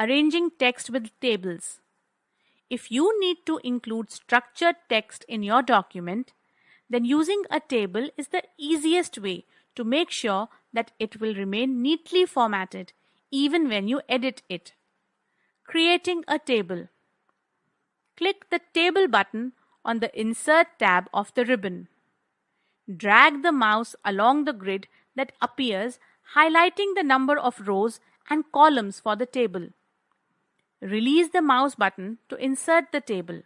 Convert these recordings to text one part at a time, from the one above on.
Arranging text with tables. If you need to include structured text in your document, then using a table is the easiest way to make sure that it will remain neatly formatted even when you edit it. Creating a table. Click the Table button on the Insert tab of the ribbon. Drag the mouse along the grid that appears, highlighting the number of rows and columns for the table. Release the mouse button to insert the table.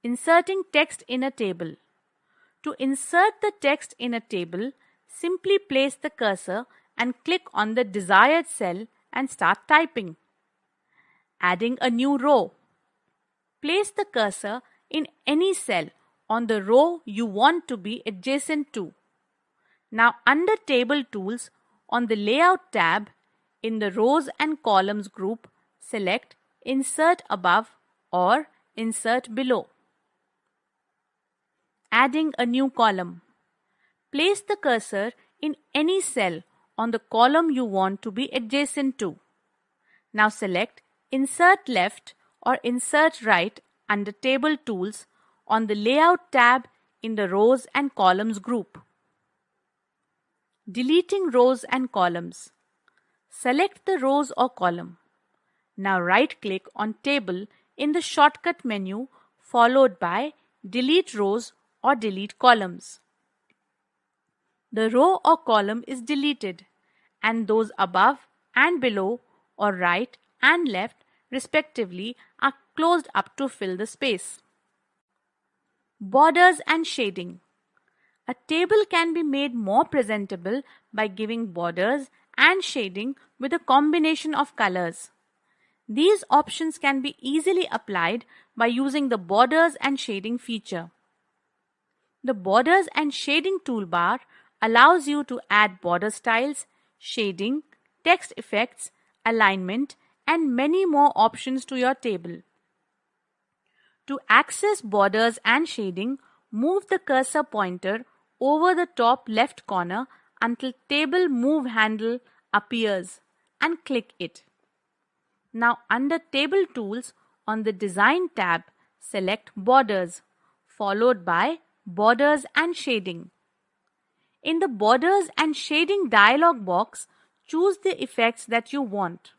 Inserting text in a table. To insert the text in a table, simply place the cursor and click on the desired cell and start typing. Adding a new row. Place the cursor in any cell on the row you want to be adjacent to. Now under Table Tools, on the Layout tab, in the Rows and Columns group, select Insert Above or Insert Below. Adding a new column. Place the cursor in any cell on the column you want to be adjacent to. Now select Insert Left or Insert Right under Table Tools on the Layout tab in the Rows and Columns group. Deleting rows and columns. Select the rows or column. Now right-click on Table in the shortcut menu followed by Delete Rows or Delete Columns. The row or column is deleted and those above and below or right and left respectively are closed up to fill the space. Borders and shading. A table can be made more presentable by giving borders and shading with a combination of colors. These options can be easily applied by using the Borders and Shading feature. The Borders and Shading toolbar allows you to add border styles, shading, text effects, alignment, and many more options to your table. To access borders and shading, move the cursor pointer over the top left corner until Table Move handle appears and click it. Now under Table Tools on the Design tab, select Borders, followed by Borders and Shading. In the Borders and Shading dialog box, choose the effects that you want.